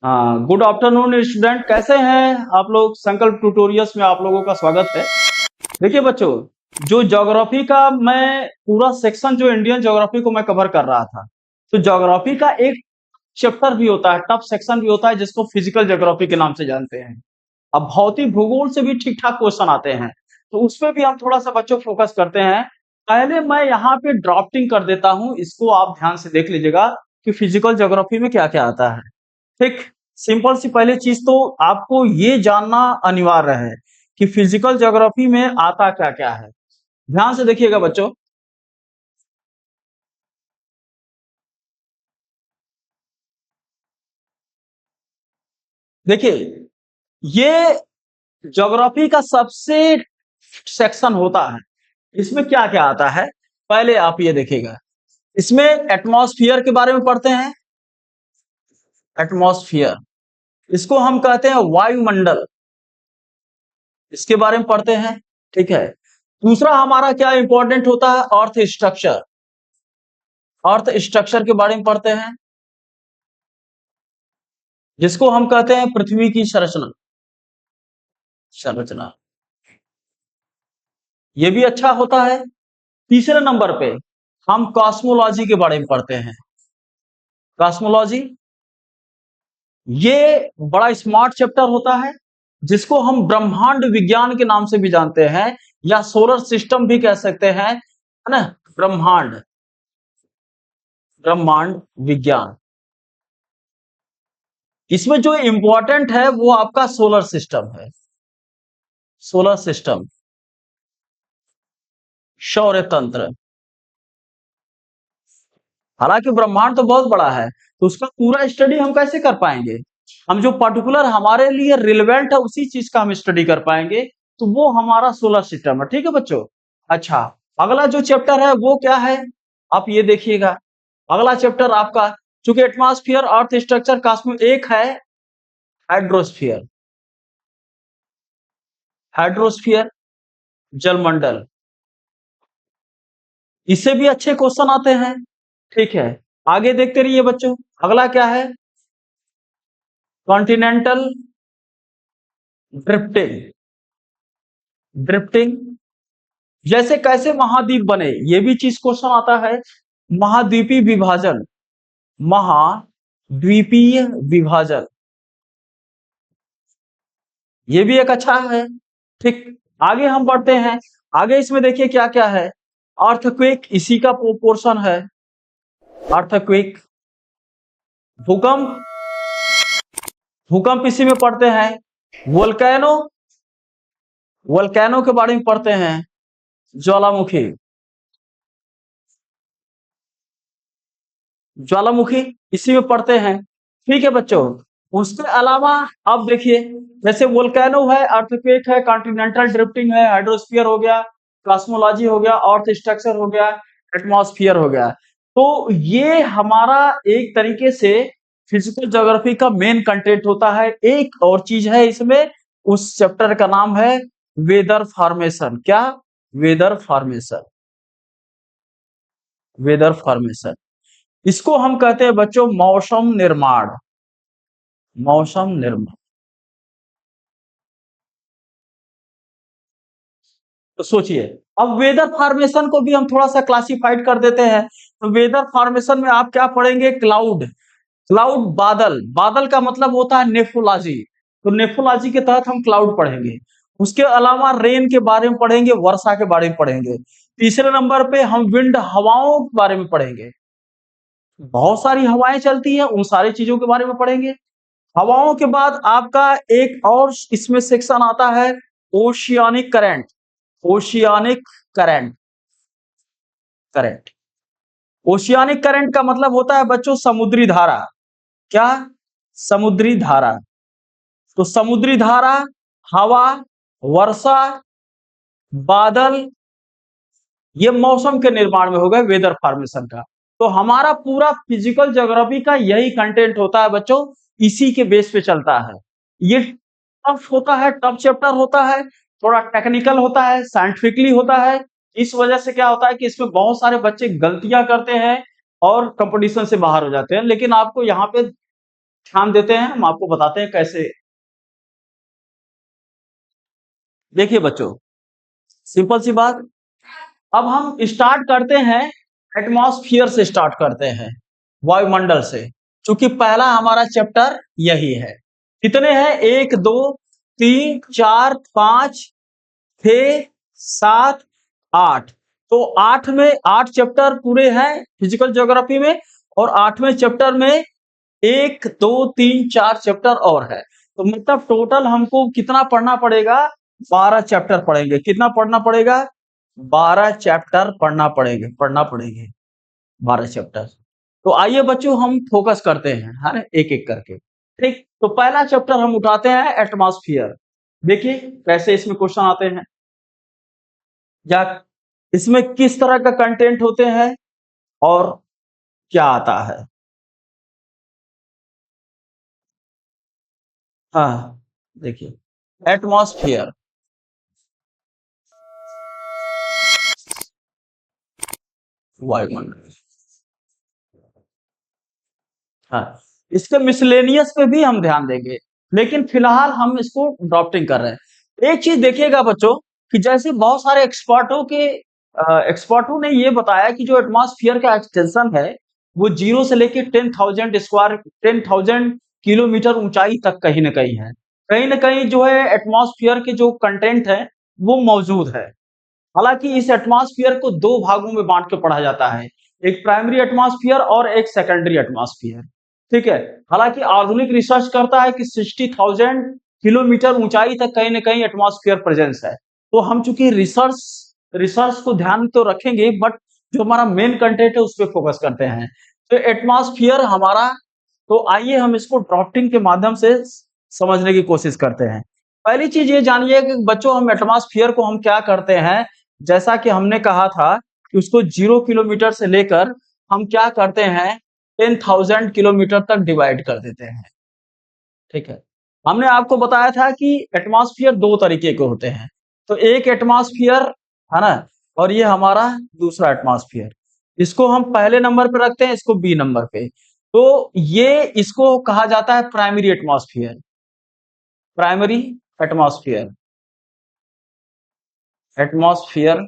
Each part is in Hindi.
हाँ, गुड आफ्टरनून स्टूडेंट, कैसे हैं आप लोग। संकल्प ट्यूटोरियल्स में आप लोगों का स्वागत है। देखिए बच्चों, जो ज्योग्राफी का मैं पूरा सेक्शन, जो इंडियन ज्योग्राफी को मैं कवर कर रहा था, तो ज्योग्राफी का एक चैप्टर भी होता है, टफ सेक्शन भी होता है, जिसको फिजिकल ज्योग्राफी के नाम से जानते हैं। अब भौतिक भूगोल से भी ठीक ठाक क्वेश्चन आते हैं, तो उसपे भी हम थोड़ा सा बच्चों फोकस करते हैं। पहले मैं यहाँ पे ड्राफ्टिंग कर देता हूँ, इसको आप ध्यान से देख लीजिएगा कि फिजिकल ज्योग्राफी में क्या क्या आता है। ठीक, सिंपल सी पहली चीज तो आपको ये जानना अनिवार्य है कि फिजिकल ज्योग्राफी में आता क्या क्या है। ध्यान से देखिएगा बच्चों। देखिए, ये ज्योग्राफी का सबसे सेक्शन होता है। इसमें क्या क्या आता है, पहले आप ये देखिएगा। इसमें एटमॉस्फेयर के बारे में पढ़ते हैं। एटमॉस्फेयर, इसको हम कहते हैं वायुमंडल, इसके बारे में पढ़ते हैं। ठीक है, दूसरा हमारा क्या इंपॉर्टेंट होता है, अर्थ स्ट्रक्चर। अर्थ स्ट्रक्चर के बारे में पढ़ते हैं, जिसको हम कहते हैं पृथ्वी की संरचना। संरचना, ये भी अच्छा होता है। तीसरे नंबर पे हम कॉस्मोलॉजी के बारे में पढ़ते हैं। कॉस्मोलॉजी, ये बड़ा स्मार्ट चैप्टर होता है, जिसको हम ब्रह्मांड विज्ञान के नाम से भी जानते हैं, या सोलर सिस्टम भी कह सकते हैं, है ना। ब्रह्मांड, ब्रह्मांड विज्ञान, इसमें जो इंपॉर्टेंट है वो आपका सोलर सिस्टम है। सोलर सिस्टम, सौर तंत्र। हालांकि ब्रह्मांड तो बहुत बड़ा है, तो उसका पूरा स्टडी हम कैसे कर पाएंगे। हम जो पर्टिकुलर हमारे लिए रिलेवेंट है उसी चीज का हम स्टडी कर पाएंगे, तो वो हमारा सोलर सिस्टम है। ठीक है बच्चों। अच्छा, अगला जो चैप्टर है वो क्या है, आप ये देखिएगा। अगला चैप्टर आपका, चूंकि एटमॉस्फेयर, अर्थ स्ट्रक्चर, कास्मो, एक है हाइड्रोस्फीयर। हाइड्रोस्फीयर, जलमंडल, इससे भी अच्छे क्वेश्चन आते हैं। ठीक है, आगे देखते रहिए बच्चों। अगला क्या है, कॉन्टिनेंटल ड्रिफ्टिंग। ड्रिफ्टिंग, जैसे कैसे महाद्वीप बने, ये भी चीज क्वेश्चन आता है। महाद्वीपीय विभाजन, महाद्वीपीय विभाजन, ये भी एक अच्छा है। ठीक, आगे हम बढ़ते हैं। आगे इसमें देखिए क्या क्या है। अर्थक्वेक इसी का पोर्शन है। अर्थक्वेक, भूकंप, भूकंप इसी में पढ़ते हैं। वोल्केनो, वोल्केनो के बारे में पढ़ते हैं। ज्वालामुखी, ज्वालामुखी इसी में पढ़ते हैं। ठीक है बच्चों, उसके अलावा अब देखिए, जैसे वोल्केनो है, अर्थक्वेक है, कॉन्टिनेंटल ड्रिफ्टिंग है, हाइड्रोस्फीयर हो गया, कॉस्मोलॉजी हो गया, अर्थ स्ट्रक्चर हो गया, एटमॉस्फेयर हो गया। तो ये हमारा एक तरीके से फिजिकल ज्योग्राफी का मेन कंटेंट होता है। एक और चीज है इसमें, उस चैप्टर का नाम है वेदर फॉर्मेशन। क्या, वेदर फॉर्मेशन। वेदर फॉर्मेशन, इसको हम कहते हैं बच्चों मौसम निर्माण। मौसम निर्माण, तो सोचिए, अब वेदर फॉर्मेशन को भी हम थोड़ा सा क्लासिफाइड कर देते हैं। तो वेदर फॉर्मेशन में आप क्या पढ़ेंगे, क्लाउड। क्लाउड, बादल। बादल का मतलब होता है नेफोलॉजी, तो नेफोलॉजी के तहत हम क्लाउड पढ़ेंगे। उसके अलावा रेन के बारे में पढ़ेंगे, वर्षा के बारे में पढ़ेंगे। तीसरे नंबर पे हम विंड, हवाओं के बारे में पढ़ेंगे। बहुत सारी हवाएं चलती है, उन सारी चीजों के बारे में पढ़ेंगे। हवाओं के बाद आपका एक और इसमें सेक्शन आता है, oceanic current. Oceanic current, current, oceanic current का मतलब होता है बच्चों समुद्री धारा। क्या, समुद्री धारा। तो समुद्री धारा, हवा, वर्षा, बादल, ये मौसम के निर्माण में हो गए वेदर फॉर्मेशन का। तो हमारा पूरा फिजिकल ज्योग्राफी का यही कंटेंट होता है बच्चों, इसी के बेस पे चलता है। ये टफ होता है, टफ चैप्टर होता है, थोड़ा टेक्निकल होता है, साइंटिफिकली होता है। इस वजह से क्या होता है कि इसमें बहुत सारे बच्चे गलतियां करते हैं और कंपटीशन से बाहर हो जाते हैं। लेकिन आपको यहाँ पे ध्यान देते हैं, हम आपको बताते हैं कैसे। देखिए बच्चों, सिंपल सी बात, अब हम स्टार्ट करते हैं एटमॉस्फियर से, स्टार्ट करते हैं वायुमंडल से, क्योंकि पहला हमारा चैप्टर यही है। कितने हैं? 1 2 3 4 5 6 7 8। तो 8 में 8 चैप्टर पूरे हैं फिजिकल ज्योग्राफी में, और 8वें चैप्टर में 1 2 3 4 चैप्टर और है। तो मतलब टोटल हमको कितना पढ़ना पड़ेगा? 12 चैप्टर पढ़ेंगे। कितना पढ़ना पड़ेगा? 12 चैप्टर पढ़ना पड़ेंगे 12 चैप्टर। तो आइए बच्चों, हम फोकस करते हैं, है ना, एक एक करके। ठीक, तो पहला चैप्टर हम उठाते हैं एटमॉस्फियर। देखिए कैसे इसमें क्वेश्चन आते हैं, या इसमें किस तरह का कंटेंट होते हैं और क्या आता है। हाँ, देखिए एटमॉस्फियर, वायुमंडल। हाँ, इसके मिसलेनियस पे भी हम ध्यान देंगे, लेकिन फिलहाल हम इसको ड्राफ्टिंग कर रहे हैं। एक चीज देखिएगा बच्चों, कि जैसे बहुत सारे एक्सपर्टों ने ये बताया कि जो एटमॉस्फियर का एक्सटेंशन है वो 0 से लेके 10,000 किलोमीटर ऊंचाई तक कहीं ना कहीं जो है एटमॉस्फियर के जो कंटेंट है वो मौजूद है। हालांकि इस एटमॉस्फियर को दो भागों में बांट के पढ़ा जाता है, एक प्राइमरी एटमॉस्फियर और एक सेकेंडरी एटमॉस्फियर। ठीक है, हालांकि आधुनिक रिसर्च करता है कि 60,000 किलोमीटर ऊंचाई तक कहीं ना कहीं एटमॉस्फियर प्रेजेंस है। तो हम चूंकि रिसर्च रिसर्च को ध्यान तो रखेंगे, बट जो हमारा मेन कंटेंट है उस पर फोकस करते हैं। तो एटमॉस्फियर हमारा, तो आइए हम इसको ड्राफ्टिंग के माध्यम से समझने की कोशिश करते हैं। पहली चीज ये जानिए कि बच्चों, हम एटमॉस्फियर को हम क्या करते हैं, जैसा कि हमने कहा था कि उसको 0 किलोमीटर से लेकर हम क्या करते हैं 10,000 किलोमीटर तक डिवाइड कर देते हैं। ठीक है, हमने आपको बताया था कि एटमॉस्फियर दो तरीके के होते हैं। तो एक एटमॉस्फियर, है ना, और ये हमारा दूसरा एटमॉस्फियर। इसको हम पहले नंबर पे रखते हैं, इसको बी नंबर पे। तो ये इसको कहा जाता है primary atmosphere. Primary atmosphere, atmosphere,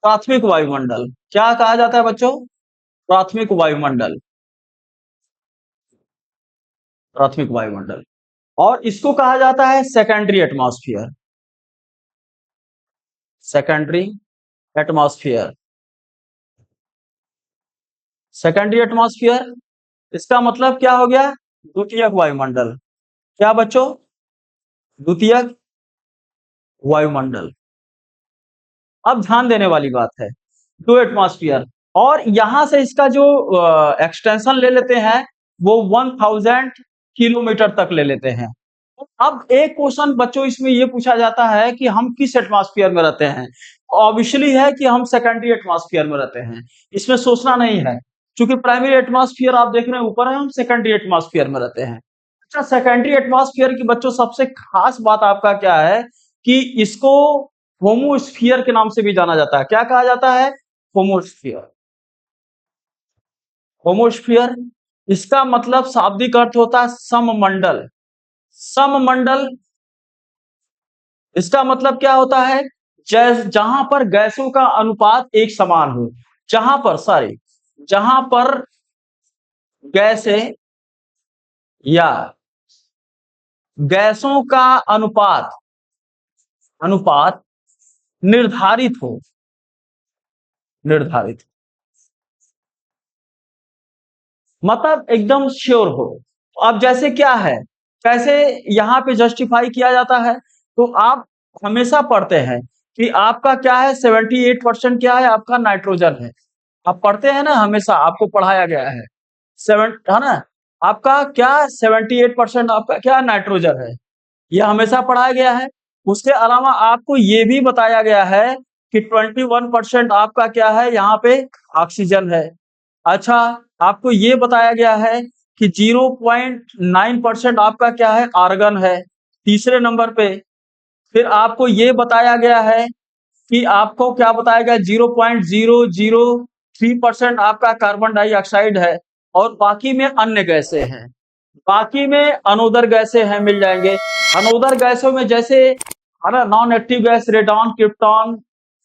प्राथमिक वायुमंडल। क्या कहा जाता है बच्चों? प्राथमिक वायुमंडल, प्राथमिक वायुमंडल। और इसको कहा जाता है secondary atmosphere, secondary atmosphere, secondary atmosphere. इसका मतलब क्या हो गया? द्वितीयक वायुमंडल। क्या बच्चों? द्वितीयक वायुमंडल। अब ध्यान देने वाली बात है, दो एटमॉस्फियर, और यहां से इसका जो एक्सटेंशन ले लेते हैं वो 1,000 किलोमीटर तक ले लेते हैं। अब एक क्वेश्चन बच्चों इसमें ये पूछा जाता है कि हम किस एटमॉस्फियर में रहते हैं। ऑब्वियसली है कि हम सेकेंडरी एटमॉस्फियर में रहते हैं, इसमें सोचना नहीं है। क्योंकि प्राइमरी एटमॉस्फियर आप देख रहे हैं ऊपर है, हम सेकेंडरी एटमॉस्फियर में रहते हैं। अच्छा, सेकेंडरी एटमॉस्फियर की बच्चों सबसे खास बात आपका क्या है, कि इसको होमोस्फियर के नाम से भी जाना जाता है। क्या कहा जाता है? होमोस्फियर, होमोस्फियर। इसका मतलब शाब्दिक अर्थ होता है सममंडल, सममंडल। इसका मतलब क्या होता है? जहां पर गैसों का अनुपात एक समान हो, जहां पर गैसें या गैसों का अनुपात अनुपात निर्धारित हो, निर्धारित, मतलब एकदम श्योर हो। अब जैसे क्या है, कैसे यहाँ पे जस्टिफाई किया जाता है, तो आप हमेशा पढ़ते हैं कि आपका क्या है, 78% क्या है, आपका नाइट्रोजन है। आप पढ़ते हैं ना, हमेशा आपको पढ़ाया गया है, सेवन, है ना, आपका क्या 78% आपका क्या नाइट्रोजन है, ये हमेशा पढ़ाया गया है। उसके अलावा आपको ये भी बताया गया है कि 21% आपका क्या है, यहाँ पे ऑक्सीजन है। अच्छा, आपको ये बताया गया है कि 0.9% आपका क्या है, आर्गन है, तीसरे नंबर पे। फिर आपको ये बताया गया है कि आपको क्या बताया गया, 0.003% आपका कार्बन डाइऑक्साइड है। और बाकी में अन्य गैसें हैं। बाकी में अनोदर गैसें हैं, मिल जाएंगे। अनोदर गैसों में जैसे है ना non active gas radon, krypton,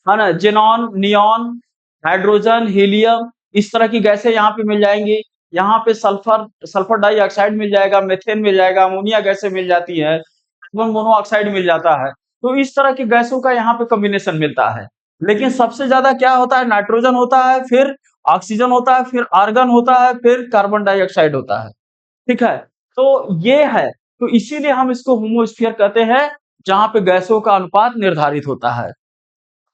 है ना जेनॉन, नियॉन, हाइड्रोजन, हीलियम, इस तरह की गैसें यहाँ पे मिल जाएंगी। यहाँ पे सल्फर सल्फर डाइऑक्साइड मिल जाएगा, मीथेन मिल जाएगा, अमोनिया गैसें मिल जाती है, कार्बन मोनोऑक्साइड मिल जाता है। तो इस तरह की गैसों का यहाँ पे कॉम्बिनेशन मिलता है। लेकिन सबसे ज्यादा क्या होता है, नाइट्रोजन होता है, फिर ऑक्सीजन होता है, फिर आर्गन होता है, फिर कार्बन डाइऑक्साइड होता है। ठीक है, तो ये है। तो इसीलिए हम इसको होमोस्फीयर कहते हैं, जहां पे गैसों का अनुपात निर्धारित होता है।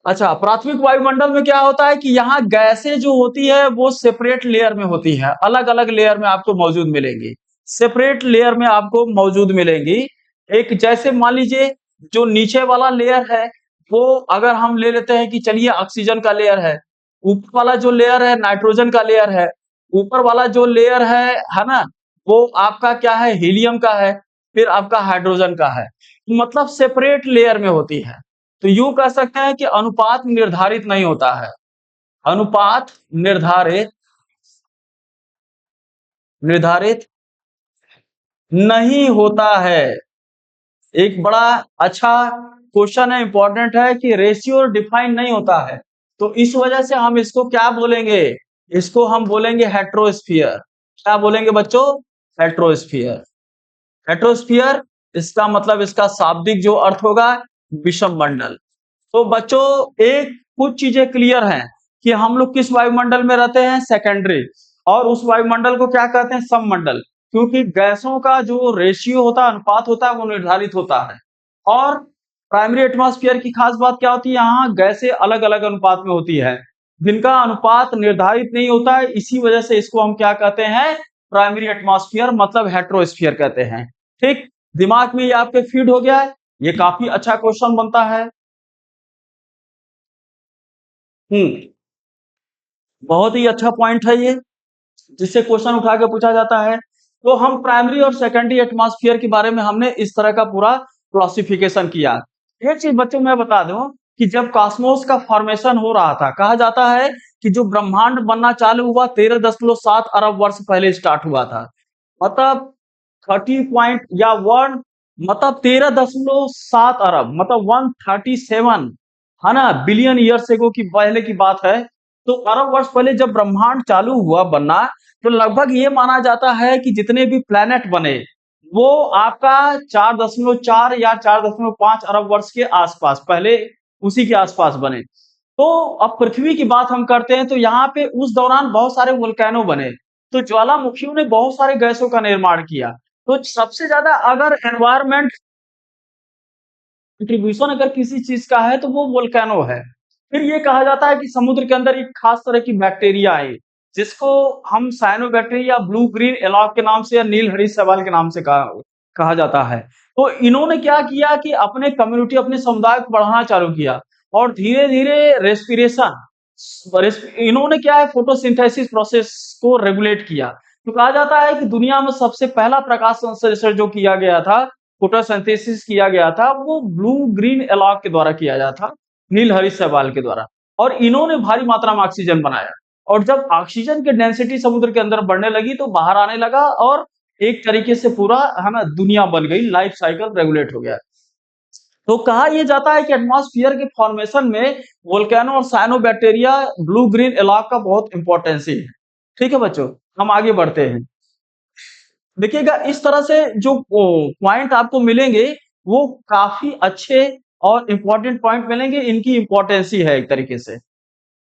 अच्छा, प्राथमिक वायुमंडल में क्या होता है कि यहाँ गैसें जो होती है वो सेपरेट लेयर में होती है, अलग अलग लेयर में आपको मौजूद मिलेंगी, सेपरेट लेयर में आपको मौजूद मिलेंगी। एक जैसे मान लीजिए जो नीचे वाला लेयर है वो अगर हम ले लेते हैं कि चलिए ऑक्सीजन का लेयर है, ऊपर वाला जो लेयर है नाइट्रोजन का लेयर है, ऊपर वाला जो लेयर है ना, वो आपका क्या है, हीलियम का है, फिर आपका हाइड्रोजन का है, मतलब सेपरेट लेयर में होती है। तो यूं कह सकते हैं कि अनुपात निर्धारित नहीं होता है, अनुपात निर्धारित निर्धारित नहीं होता है। एक बड़ा अच्छा क्वेश्चन है, इंपॉर्टेंट है कि रेशियो डिफाइन नहीं होता है। तो इस वजह से हम इसको क्या बोलेंगे, इसको हम बोलेंगे हेट्रोस्फियर। क्या बोलेंगे बच्चों, हेट्रोस्फियर। हेट्रोस्फियर इसका मतलब, इसका शाब्दिक जो अर्थ होगा, विषम मंडल। तो बच्चों एक कुछ चीजें क्लियर हैं कि हम लोग किस वायुमंडल में रहते हैं, सेकेंडरी, और उस वायुमंडल को क्या कहते हैं, सममंडल, क्योंकि गैसों का जो रेशियो होता है, अनुपात होता है, वो निर्धारित होता है। और प्राइमरी एटमॉस्फेयर की खास बात क्या होती है, यहाँ गैसें अलग अलग अनुपात में होती है, जिनका अनुपात निर्धारित नहीं होता है, इसी वजह से इसको हम क्या कहते हैं, प्राइमरी एटमॉस्फेयर मतलब हेट्रोस्फियर कहते हैं। ठीक, दिमाग में ये आपके फीड हो गया है, ये काफी अच्छा क्वेश्चन बनता है। बहुत ही अच्छा पॉइंट है ये, जिससे क्वेश्चन उठा के पूछा जाता है। तो हम प्राइमरी और सेकेंडरी एटमॉस्फेयर के बारे में हमने इस तरह का पूरा क्लासिफिकेशन किया। एक चीज बच्चों मैं बता दूं कि जब कॉस्मोस का फॉर्मेशन हो रहा था, कहा जाता है कि जो ब्रह्मांड बनना चालू हुआ 13.7 अरब वर्ष पहले स्टार्ट हुआ था। मतलब 30 पॉइंट या वन, मतलब 13.7 अरब, मतलब 137, है ना, बिलियन ईयर्स एगो की पहले की बात है। तो अरब वर्ष पहले जब ब्रह्मांड चालू हुआ बनना, तो लगभग ये माना जाता है कि जितने भी प्लैनेट बने वो आपका 4.4 या 4.5 अरब वर्ष के आसपास, पहले उसी के आसपास बने। तो अब पृथ्वी की बात हम करते हैं, तो यहाँ पे उस दौरान बहुत सारे वोल्केनो बने, तो ज्वालामुखियों ने बहुत सारे गैसों का निर्माण किया। तो सबसे ज्यादा अगर एनवायरमेंट कंट्रीब्यूशन अगर किसी चीज का है तो वो वोल्केनो है। फिर ये कहा जाता है कि समुद्र के अंदर एक खास तरह की बैक्टीरिया है, जिसको हम साइनोबैक्टीरिया ब्लू ग्रीन एलॉग के नाम से या नील हरी शैवाल के नाम से कहा जाता है। तो इन्होंने क्या किया कि अपने कम्युनिटी, अपने समुदाय को बढ़ाना चालू किया, और धीरे धीरे रेस्पिरेशन, इन्होंने क्या है, फोटोसिंथेसिस प्रोसेस को रेगुलेट किया। तो कहा जाता है कि दुनिया में सबसे पहला प्रकाश संश्लेषण जो किया गया था, फोटोसिंथेसिस किया गया था, वो ब्लू ग्रीन एलॉग के द्वारा किया गया था, नील हरित शैवाल के द्वारा। और इन्होंने भारी मात्रा में ऑक्सीजन बनाया, और जब ऑक्सीजन की डेंसिटी समुद्र के अंदर बढ़ने लगी तो बाहर आने लगा, और एक तरीके से पूरा है ना दुनिया बन गई, लाइफ साइकिल रेगुलेट हो गया। तो कहा यह जाता है कि एटमॉस्फेयर के फॉर्मेशन में वोल्केनो और साइनोबैक्टीरिया ब्लू ग्रीन एलॉग का बहुत इंपॉर्टेंस है। ठीक है बच्चों, हम आगे बढ़ते हैं। देखिएगा इस तरह से जो पॉइंट आपको मिलेंगे वो काफी अच्छे और इम्पोर्टेंट पॉइंट मिलेंगे, इनकी इंपॉर्टेंस ही है एक तरीके से।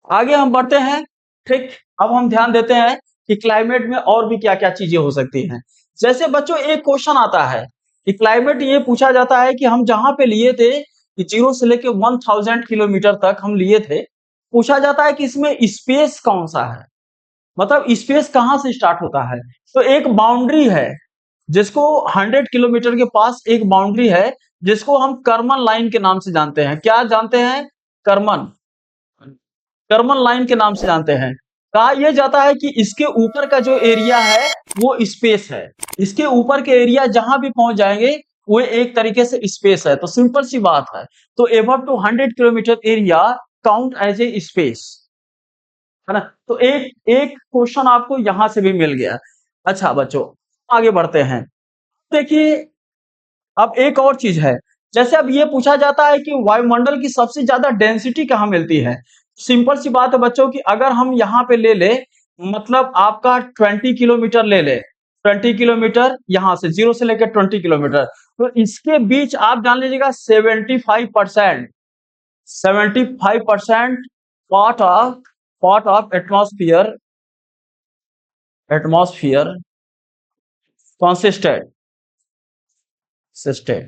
आगे हम बढ़ते हैं। ठीक, अब हम ध्यान देते हैं कि क्लाइमेट में और भी क्या क्या चीजें हो सकती हैं। जैसे बच्चों एक क्वेश्चन आता है कि क्लाइमेट, ये पूछा जाता है कि हम जहां पे लिए थे कि 0 से लेके 1000 किलोमीटर तक हम लिए थे, पूछा जाता है कि इसमें स्पेस कौन सा है, मतलब स्पेस कहां से स्टार्ट होता है। तो एक बाउंड्री है जिसको 100 किलोमीटर के पास एक बाउंड्री है, जिसको हम कर्मन लाइन के नाम से जानते हैं। क्या जानते हैं, कर्मन, कर्मन लाइन के नाम से जानते हैं। कहा यह जाता है कि इसके ऊपर का जो एरिया है वो स्पेस है, इसके ऊपर के एरिया जहां भी पहुंच जाएंगे वो एक तरीके से स्पेस है। तो सिंपल सी बात है, तो above to 100 kilometre area count as a space. है ना? तो एक एक क्वेश्चन आपको यहाँ से भी मिल गया। अच्छा बच्चों, आगे बढ़ते हैं। देखिए, अब एक और चीज़ है, जैसे अब ये पूछा जाता है कि वायुमंडल की सबसे ज़्यादा डेंसिटी कहाँ मिलती है? सिंपल सी बात है बच्चों कि अगर हम यहाँ पे ले लें, मतलब आपका 20 किलोमीटर ले लें, 20 किलोमीटर यहाँ से 0 से लेकर 20 किलोमीटर, तो इसके बीच आप जान लीजिएगा 75% part of atmosphere consisted system,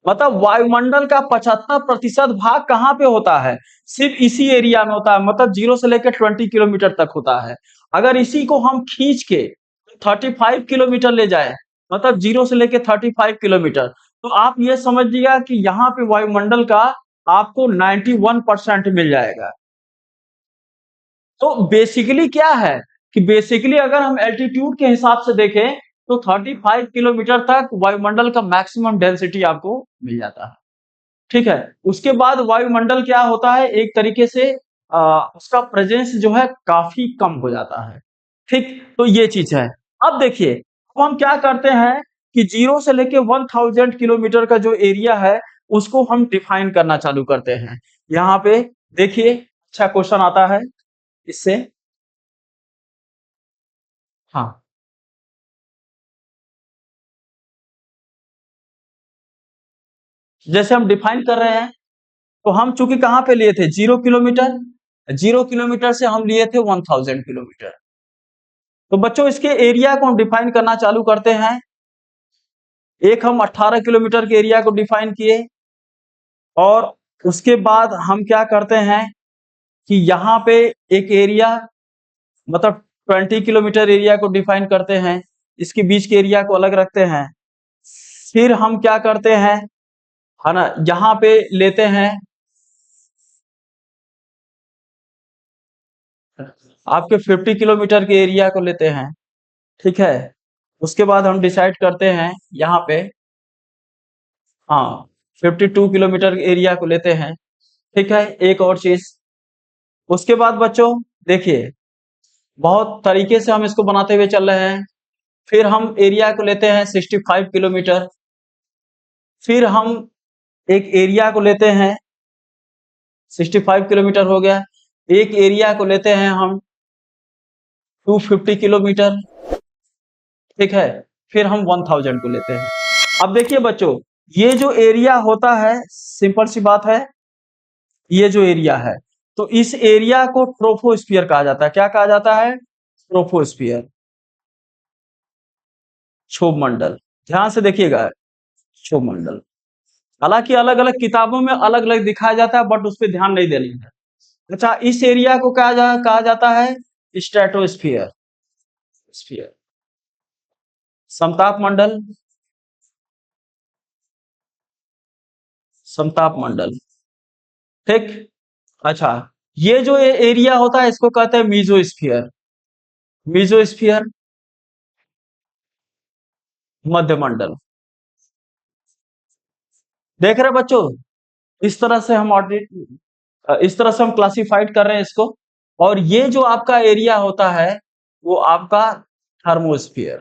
मतलब वायुमंडल का 75% भाग कहाँ पे होता है? सिर्फ इसी एरिया में होता है, मतलब 0 से लेकर 20 किलोमीटर तक होता है। अगर इसी को हम खींच के 35 किलोमीटर ले जाए, मतलब 0 से लेकर 35 किलोमीटर, तो आप ये समझिएगा कि यहाँ पे वायुमंडल का आपको 91% मिल जाएगा। तो बेसिकली क्या है कि बेसिकली अगर हम एल्टीट्यूड के हिसाब से देखें तो 35 किलोमीटर तक वायुमंडल का मैक्सिमम डेंसिटी आपको मिल जाता है। ठीक है, उसके बाद वायुमंडल क्या होता है, एक तरीके से उसका प्रेजेंस जो है काफी कम हो जाता है। ठीक, तो ये चीज है। अब देखिए, अब हम क्या करते हैं कि 0 से लेके 1000 किलोमीटर का जो एरिया है उसको हम डिफाइन करना चालू करते हैं। यहाँ पे देखिए, अच्छा क्वेश्चन आता है इससे। हाँ, जैसे हम डिफाइन कर रहे हैं, तो हम चूंकि कहाँ पे लिए थे, 0 किलोमीटर, 0 किलोमीटर से हम लिए थे 1000 किलोमीटर। तो बच्चों इसके एरिया को हम डिफाइन करना चालू करते हैं। एक हम 18 किलोमीटर के एरिया को डिफाइन किए, और उसके बाद हम क्या करते हैं कि यहाँ पे एक एरिया, मतलब 20 किलोमीटर एरिया को डिफाइन करते हैं, इसके बीच के एरिया को अलग रखते हैं। फिर हम क्या करते हैं, है ना, यहाँ पे लेते हैं आपके 50 किलोमीटर के एरिया को लेते हैं। ठीक है, उसके बाद हम डिसाइड करते हैं यहाँ पे, हाँ, 52 किलोमीटर एरिया को लेते हैं। ठीक है, एक और चीज, उसके बाद बच्चों देखिए, बहुत तरीके से हम इसको बनाते हुए चल रहे हैं। फिर हम एरिया को लेते हैं 65 किलोमीटर। फिर हम एक एरिया को लेते हैं, 65 किलोमीटर हो गया। एक एरिया को लेते हैं हम 250 किलोमीटर। ठीक है, फिर हम 1000 को लेते हैं। अब देखिए बच्चों, ये जो एरिया होता है, सिंपल सी बात है, ये जो एरिया है, तो इस एरिया को ट्रोपोस्फियर कहा जाता है। क्या कहा जाता है? ट्रोपोस्फियर, क्षोभ मंडल। ध्यान से देखिएगा, क्षोभ मंडल। हालांकि अलग अलग किताबों में अलग अलग दिखाया जाता है, बट उस पर ध्यान नहीं देना है। अच्छा, इस एरिया को कहा जाता है स्ट्रेटोस्फियर, स्फीयर, समताप मंडल, समताप मंडल। ठीक, अच्छा, ये जो एरिया होता है इसको कहते हैं मीजोस्फियर, मीजोस्फियर, मध्य मंडल। देख रहे हैं बच्चों, इस तरह से हम इस तरह से हम क्लासिफाइड कर रहे हैं इसको। और ये जो आपका एरिया होता है वो आपका थर्मोस्फियर,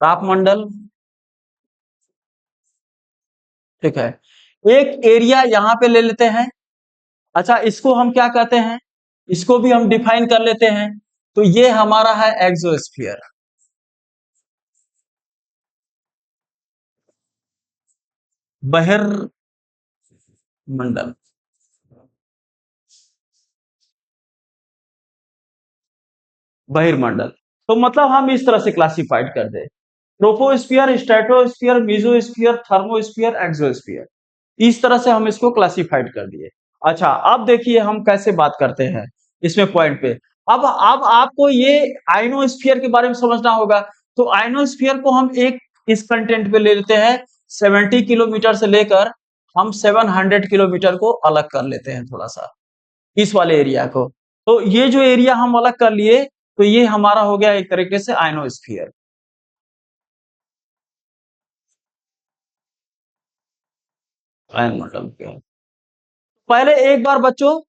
तापमंडल। ठीक है, एक एरिया यहाँ पे ले लेते हैं। अच्छा, इसको हम क्या कहते हैं, इसको भी हम डिफाइन कर लेते हैं। तो ये हमारा है एक्सोस्फियर, बहिर्मंडल, बहिर्मंडल। तो मतलब हम इस तरह से क्लासिफाइड कर दे, troposphere, stratosphere, mesosphere, thermosphere, exosphere. इस तरह से हम इसको क्लासिफाइड कर दिए। अच्छा, अब देखिए हम कैसे बात करते हैं इसमें पॉइंट पे। अब आपको ये आइनोस्फियर के बारे में समझना होगा। तो आइनोस्फियर को हम एक इस कंटेंट पे ले लेते हैं, 70 किलोमीटर से लेकर हम 700 किलोमीटर को अलग कर लेते हैं थोड़ा सा, इस वाले एरिया को। तो ये जो एरिया हम अलग कर लिए, तो ये हमारा हो गया एक तरीके से आइनोस्फियर। आयन मतलब क्या? पहले एक बार बच्चों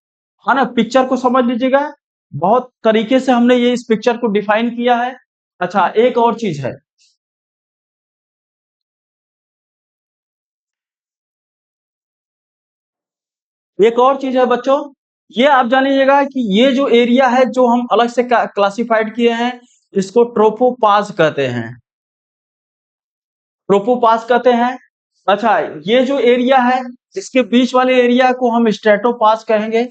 है ना, पिक्चर को समझ लीजिएगा। बहुत तरीके से हमने ये इस पिक्चर को डिफाइन किया है। अच्छा, एक और चीज है, एक और चीज है बच्चों, ये आप जानिएगा कि ये जो एरिया है जो हम अलग से क्लासिफाइड किए हैं, इसको ट्रोपोपाज कहते हैं, ट्रोपोपाज कहते हैं। अच्छा, ये जो एरिया है, इसके बीच वाले एरिया को हम स्ट्रेटोपाज कहेंगे,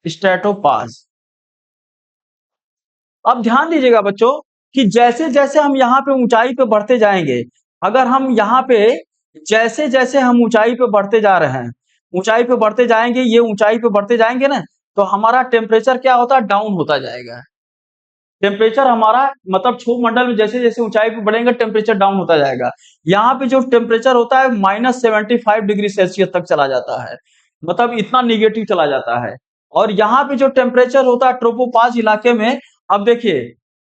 स्ट्रेटोपाज। अब ध्यान दीजिएगा बच्चों कि जैसे जैसे हम यहाँ पे ऊंचाई पे बढ़ते जाएंगे, अगर हम यहाँ पे जैसे जैसे हम ऊंचाई पे बढ़ते जा रहे हैं, ऊंचाई पे बढ़ते जाएंगे, ये ऊंचाई पे बढ़ते जाएंगे ना, तो हमारा टेम्परेचर क्या होता है, डाउन होता जाएगा। टेम्परेचर हमारा मतलब क्षोभ मंडल में जैसे जैसे ऊंचाई पे बढ़ेंगे टेम्परेचर डाउन होता जाएगा। यहाँ पे जो टेम्परेचर होता है -75 डिग्री सेल्सियस तक चला जाता है, मतलब इतना निगेटिव चला जाता है। और यहाँ पे जो टेम्परेचर होता है ट्रोपोपास इलाके में, अब देखिए,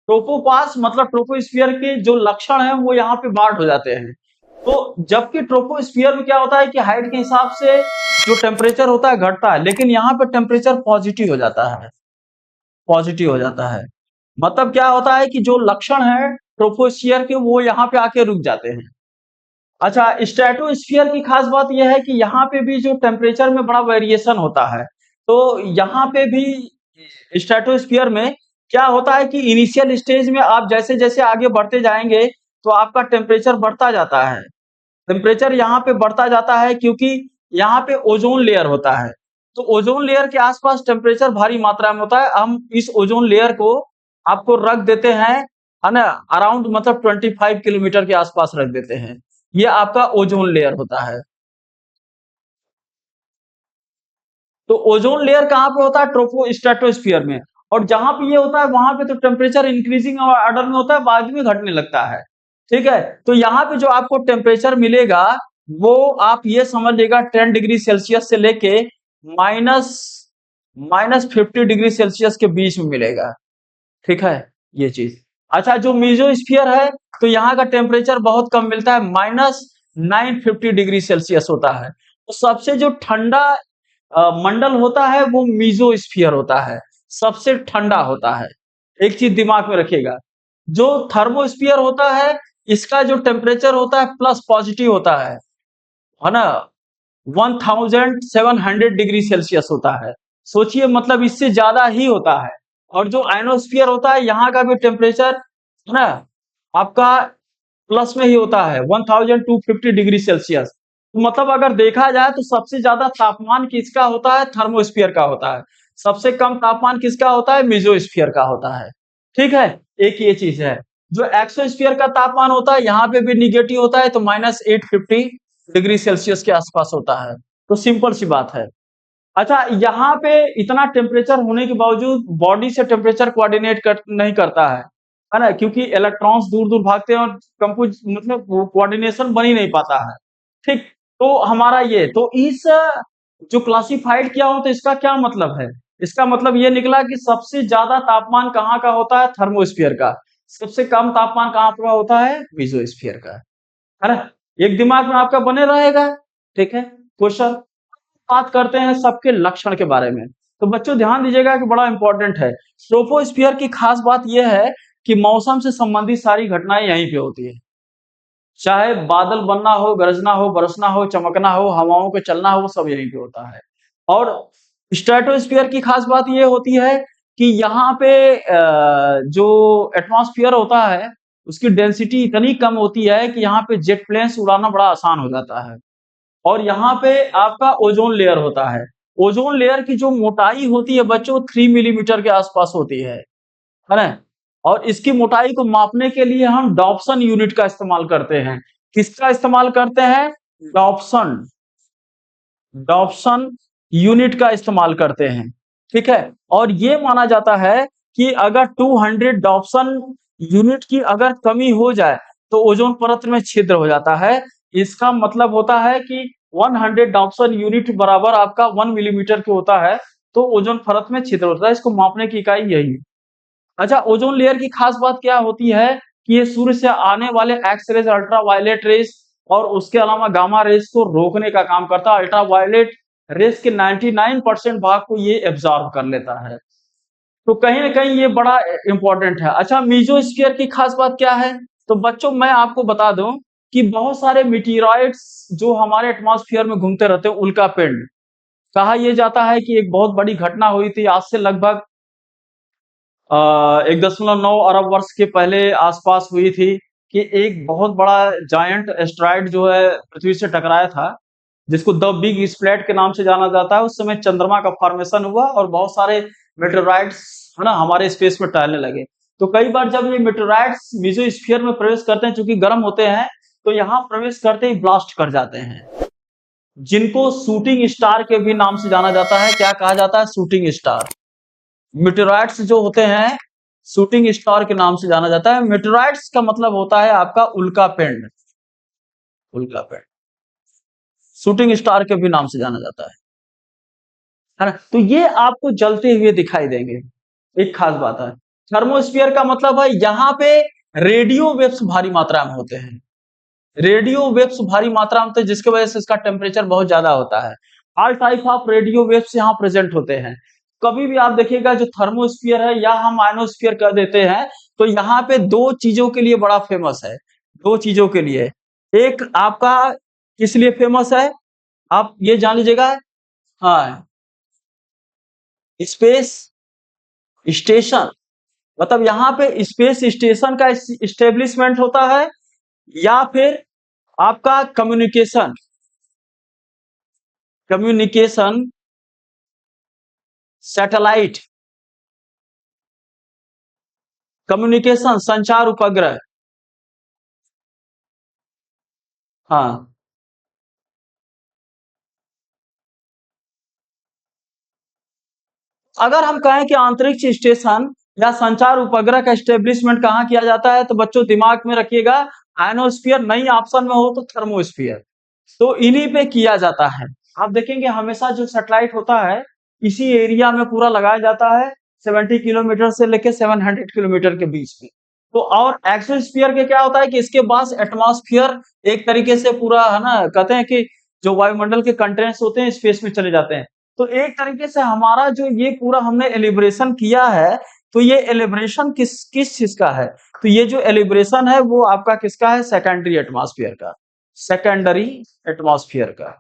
ट्रोपोपास मतलब ट्रोपोस्फियर के जो लक्षण है वो यहाँ पे बार्ड हो जाते हैं। तो जबकि ट्रोपोस्फियर में क्या होता है कि हाइट के हिसाब से जो टेम्परेचर होता है घटता है, लेकिन यहाँ पे टेम्परेचर पॉजिटिव हो जाता है, पॉजिटिव हो जाता है। मतलब क्या होता है कि जो लक्षण है ट्रोपोस्फियर के वो यहाँ पे आके रुक जाते हैं। अच्छा, स्ट्रेटोस्फियर की खास बात यह है कि यहाँ पे भी जो टेम्परेचर में बड़ा वेरिएशन होता है। तो यहाँ पे भी स्ट्रेटोस्फियर में क्या होता है कि इनिशियल स्टेज में आप जैसे जैसे आगे बढ़ते जाएंगे तो आपका टेम्परेचर बढ़ता जाता है, टेम्परेचर यहाँ पे बढ़ता जाता है क्योंकि यहाँ पे ओजोन लेयर होता है। तो ओजोन लेयर के आसपास टेम्परेचर भारी मात्रा में होता है। हम इस ओजोन लेयर को आपको रख देते हैं, है ना, अराउंड मतलब 25 किलोमीटर के आसपास रख देते हैं। ये आपका ओजोन लेयर होता है। तो ओजोन लेयर कहाँ पे होता है, ट्रोपोस्ट्रेटोस्फियर में। और जहां पे ये होता है वहां पे तो टेम्परेचर इंक्रीजिंग ऑर्डर में होता है, बाद में घटने लगता है। ठीक है, तो यहाँ पे जो आपको टेम्परेचर मिलेगा वो आप ये समझ लीजिएगा 10 डिग्री सेल्सियस से लेके माइनस माइनस 50 डिग्री सेल्सियस के बीच में मिलेगा। ठीक है, ये चीज। अच्छा, जो मीजोस्फियर है तो यहाँ का टेम्परेचर बहुत कम मिलता है, -950 डिग्री सेल्सियस होता है। तो सबसे जो ठंडा मंडल होता है वो मीजोस्फियर होता है, सबसे ठंडा होता है। एक चीज दिमाग में रखिएगा, जो थर्मोस्फियर होता है इसका जो टेम्परेचर होता है प्लस पॉजिटिव होता है ना, 1700 डिग्री सेल्सियस होता है। सोचिए, मतलब इससे ज्यादा ही होता है। और जो आयनोस्फियर होता है यहाँ का भी टेम्परेचर है ना आपका प्लस में ही होता है, 1250 डिग्री सेल्सियस। तो मतलब अगर देखा जाए तो सबसे ज्यादा तापमान किसका होता है, थर्मोस्फियर का होता है। सबसे कम तापमान किसका होता है, मेसोस्फियर का होता है। ठीक है, एक ये चीज है। जो एक्सोस्फियर का तापमान होता है यहाँ पे भी निगेटिव होता है, तो -850 डिग्री सेल्सियस के आसपास होता है। तो सिंपल सी बात है। अच्छा, यहाँ पे इतना टेम्परेचर होने के बावजूद बॉडी से टेम्परेचर कोऑर्डिनेट नहीं करता है ना, क्योंकि इलेक्ट्रॉन्स दूर दूर भागते हैं और कंपोज मतलब वो कोऑर्डिनेशन बन ही नहीं पाता है। ठीक, तो हमारा ये तो इस जो क्लासिफाइड किया हो तो इसका क्या मतलब है, इसका मतलब ये निकला कि सबसे ज्यादा तापमान कहाँ का होता है, थर्मोस्फियर का। सबसे कम तापमान कहाँ का होता है, मेसोस्फियर का। है ना, एक दिमाग में आपका बने रहेगा। ठीक है, क्वेश्चन। बात करते हैं सबके लक्षण के बारे में। तो बच्चों ध्यान दीजिएगा कि बड़ा इंपॉर्टेंट है। ट्रोपोस्फियर की खास बात यह है कि मौसम से संबंधित सारी घटनाएं यहीं पे होती है। चाहे बादल बनना हो, गरजना हो, बरसना हो, चमकना हो, हवाओं के चलना हो, वो सब यहीं पे होता है। और स्ट्रेटोस्फियर की खास बात ये होती है कि यहाँ पे जो एटमॉस्फेयर होता है उसकी डेंसिटी इतनी कम होती है कि यहाँ पे जेट प्लेन से उड़ाना बड़ा आसान हो जाता है। और यहाँ पे आपका ओजोन लेयर होता है। ओजोन लेयर की जो मोटाई होती है बच्चों 3 मिलीमीटर के आसपास होती है ना। और इसकी मोटाई को मापने के लिए हम डॉप्सन यूनिट का इस्तेमाल करते हैं। किसका इस्तेमाल करते हैं, डॉप्सन, डॉप्सन यूनिट का इस्तेमाल करते हैं। ठीक है, और ये माना जाता है कि अगर 200 डॉप्सन यूनिट की अगर कमी हो जाए तो ओजोन परत में छिद्र हो जाता है। इसका मतलब होता है कि 100 डॉप्सन यूनिट बराबर आपका 1 मिलीमीटर के होता है, तो ओजोन परत में छिद्र होता है। इसको मापने की इकाई यही है। अच्छा, ओजोन लेयर की खास बात क्या होती है कि ये सूर्य से आने वाले X rays, ultraviolet rays और उसके अलावा गामा रेज को रोकने का काम करता है। अल्ट्रा वायलेट रेस के 99% भाग को ये एब्जॉर्ब कर लेता है। तो कहीं ना कहीं ये बड़ा इंपॉर्टेंट है। अच्छा, मीजोस्फीयर की खास बात क्या है? तो बच्चों मैं आपको बता दूं कि बहुत सारे मीटियोराइट्स जो हमारे एटमॉस्फेयर में घूमते रहते हैं, उल्का पिंड, कहा यह जाता है कि एक बहुत बड़ी घटना हुई थी आज से लगभग 1.9 अरब वर्ष के पहले आसपास हुई थी कि एक बहुत बड़ा जायंट एस्ट्रॉइड जो है पृथ्वी से टकराया था, जिसको द बिग स्प्लैट के नाम से जाना जाता है। उस समय चंद्रमा का फॉर्मेशन हुआ और बहुत सारे मेटेओराइट्स है ना हमारे स्पेस में टहलने लगे। तो कई बार जब ये मेटेओराइट्स मेसोस्फीयर में प्रवेश करते हैं, चूंकि गर्म होते हैं, तो यहाँ प्रवेश करते ही ब्लास्ट कर जाते हैं, जिनको शूटिंग स्टार के भी नाम से जाना जाता है। क्या कहा जाता है? Shooting star. मेटेओराइट्स जो होते हैं शूटिंग स्टार के नाम से जाना जाता है। मेटेओराइट्स का मतलब होता है आपका उल्का पिंड, उल्का पिंड शूटिंग स्टार के भी नाम से जाना जाता है ना। तो ये आपको जलते हुए दिखाई देंगे, एक खास बात है। थर्मोस्फीयर का मतलब है यहाँ पे रेडियो वेव्स भारी मात्रा में होते हैं, रेडियो वेव्स भारी मात्रा में होते हैं, जिसकी वजह से इसका टेम्परेचर बहुत ज्यादा होता है। All type of radio waves यहाँ प्रेजेंट होते हैं। कभी भी आप देखिएगा जो थर्मोस्फीयर है या हम आयनोस्फीयर कर देते हैं, तो यहाँ पे दो चीजों के लिए बड़ा फेमस है, दो चीजों के लिए। एक आपका किस लिए फेमस है, आप ये जान लीजिएगा। हाँ, स्पेस स्टेशन, मतलब यहाँ पे स्पेस स्टेशन का इस्टेब्लिशमेंट होता है, या फिर आपका कम्युनिकेशन, कम्युनिकेशन सैटेलाइट, कम्युनिकेशन संचार उपग्रह। हाँ, अगर हम कहें कि अंतरिक्ष स्टेशन या संचार उपग्रह का स्टेब्लिशमेंट कहाँ किया जाता है, तो बच्चों दिमाग में रखिएगा, आयनोस्फीयर नहीं ऑप्शन में हो तो थर्मोस्फीयर, तो इन्हीं पे किया जाता है। आप देखेंगे हमेशा जो सैटेलाइट होता है इसी एरिया में पूरा लगाया जाता है, 70 किलोमीटर से लेके 700 किलोमीटर के बीच में। तो और एक्सोस्फीयर के क्या होता है कि इसके पास एटमॉस्फेयर एक तरीके से पूरा है ना, कहते हैं कि जो वायुमंडल के कंटेंट्स होते हैं स्पेस में चले जाते हैं। तो एक तरीके से हमारा जो ये पूरा हमने एलिब्रेशन किया है, तो ये एलिब्रेशन किस किस चीज का है? तो ये जो एलिब्रेशन है वो आपका किसका है? सेकेंडरी एटमॉस्फेयर का, सेकेंडरी एटमॉस्फेयर का,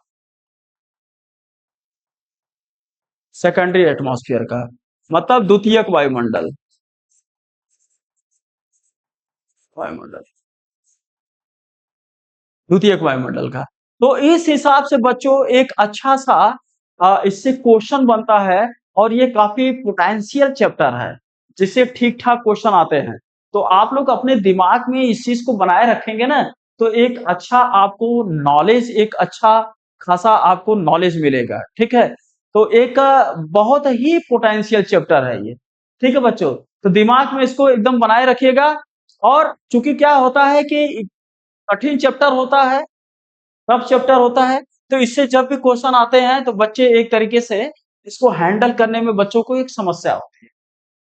सेकेंडरी एटमॉस्फेयर का मतलब द्वितीयक वायुमंडल, वायुमंडल, द्वितीयक वायुमंडल का। तो इस हिसाब से बच्चों एक अच्छा सा इससे क्वेश्चन बनता है, और ये काफी पोटेंशियल चैप्टर है जिससे ठीक ठाक क्वेश्चन आते हैं। तो आप लोग अपने दिमाग में इस चीज को बनाए रखेंगे ना, तो एक अच्छा आपको नॉलेज, एक अच्छा खासा आपको नॉलेज मिलेगा। ठीक है, तो एक बहुत ही पोटेंशियल चैप्टर है ये। ठीक है बच्चों, तो दिमाग में इसको एकदम बनाए रखिएगा। और चूंकि क्या होता है कि कठिन चैप्टर होता है, टफ चैप्टर होता है, तो इससे जब भी क्वेश्चन आते हैं तो बच्चे एक तरीके से इसको हैंडल करने में बच्चों को एक समस्या होती है।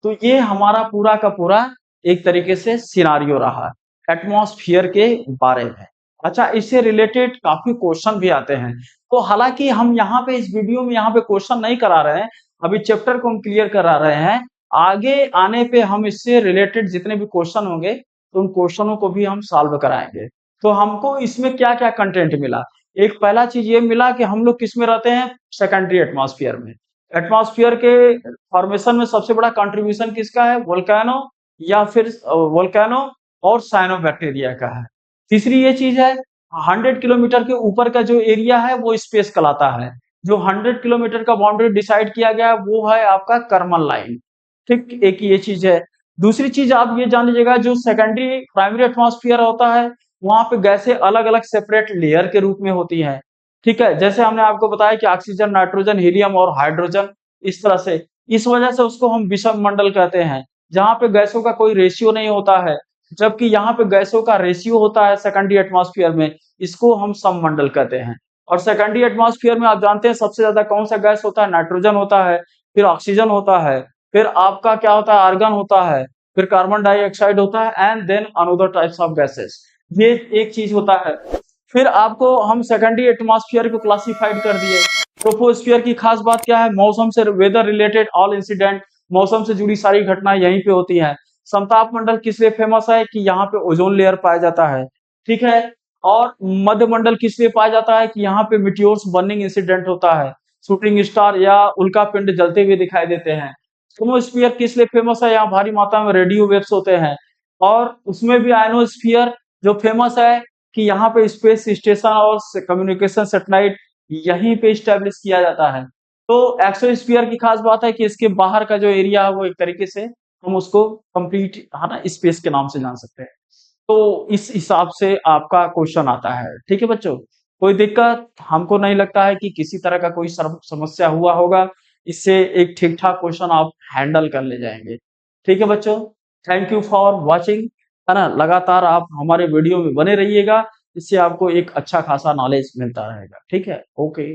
तो ये हमारा पूरा का पूरा एक तरीके से सिनारियो रहा एटमॉस्फेयर के बारे में। अच्छा, इससे रिलेटेड काफी क्वेश्चन भी आते हैं। तो हालांकि हम यहाँ पे इस वीडियो में यहाँ पे क्वेश्चन नहीं करा रहे हैं, अभी चैप्टर को हम क्लियर करा रहे हैं। आगे आने पे हम इससे रिलेटेड जितने भी क्वेश्चन होंगे तो उन क्वेश्चनों को भी हम सॉल्व कराएंगे। तो हमको इसमें क्या क्या कंटेंट मिला? एक पहला चीज ये मिला कि हम लोग किस में रहते हैं? सेकेंडरी एटमॉस्फेयर में। एटमॉस्फेयर के फॉर्मेशन में सबसे बड़ा कंट्रीब्यूशन किसका है? वोल्केनो, या फिर वोल्केनो और साइनोबैक्टीरिया का है। तीसरी ये चीज है, 100 किलोमीटर के ऊपर का जो एरिया है वो स्पेस कहलाता है। जो 100 किलोमीटर का बाउंड्री डिसाइड किया गया है वो है आपका कर्मन लाइन। ठीक, एक ये चीज है। दूसरी चीज आप ये जान लीजिएगा, जो सेकेंडरी प्राइमरी एटमॉस्फेयर होता है वहां पे गैसें अलग अलग सेपरेट लेयर के रूप में होती हैं। ठीक है, जैसे हमने आपको बताया कि ऑक्सीजन, नाइट्रोजन, हीलियम और हाइड्रोजन, इस तरह से। इस वजह से उसको हम विषम मंडल कहते हैं, जहां पे गैसों का कोई रेशियो नहीं होता है, जबकि यहाँ पे गैसों का रेशियो होता है सेकेंडरी एटमॉस्फेयर में, इसको हम सममंडल कहते हैं। और सेकेंडरी एटमॉस्फेयर में आप जानते हैं सबसे ज्यादा कौन सा गैस होता है? नाइट्रोजन होता है, फिर ऑक्सीजन होता है, फिर आपका क्या होता है? आर्गन होता है, फिर कार्बन डाइऑक्साइड होता है, and then another types of gases. ये एक चीज होता है। फिर आपको हम सेकेंडरी एटमॉस्फेयर को क्लासिफाइड कर दिए। ट्रोपोस्फियर की खास बात क्या है? मौसम से वेदर रिलेटेड ऑल इंसिडेंट, मौसम से जुड़ी सारी घटनाएं यहीं पे होती हैं। समताप मंडल किस लिए फेमस है? कि यहाँ पे ओजोन लेयर पाया जाता है, ठीक है। और मध्य मंडल किस लिए पाया जाता है? कि यहाँ पे मिटियोर्स बर्निंग इंसिडेंट होता है, शूटिंग स्टार या उल्का पिंड जलते हुए दिखाई देते हैं। क्रोमोस्फियर किस लिए फेमस है? यहाँ भारी मात्रा में रेडियो वेव्स होते हैं। और उसमें भी आयनोस्फियर जो फेमस है कि यहाँ पे स्पेस स्टेशन और कम्युनिकेशन सैटेलाइट यहीं पे स्टैब्लिश किया जाता है। तो एक्सोस्फीयर की खास बात है कि इसके बाहर का जो एरिया है वो एक तरीके से हम उसको कंप्लीट है ना स्पेस के नाम से जान सकते हैं। तो इस हिसाब से आपका क्वेश्चन आता है, ठीक है बच्चों। कोई दिक्कत हमको नहीं लगता है कि किसी तरह का कोई समस्या हुआ होगा। इससे एक ठीक ठाक क्वेश्चन आप हैंडल कर ले जाएंगे, ठीक है बच्चों। थैंक यू फॉर वॉचिंग, है ना। लगातार आप हमारे वीडियो में बने रहिएगा, इससे आपको एक अच्छा खासा नॉलेज मिलता रहेगा, ठीक है। ओके।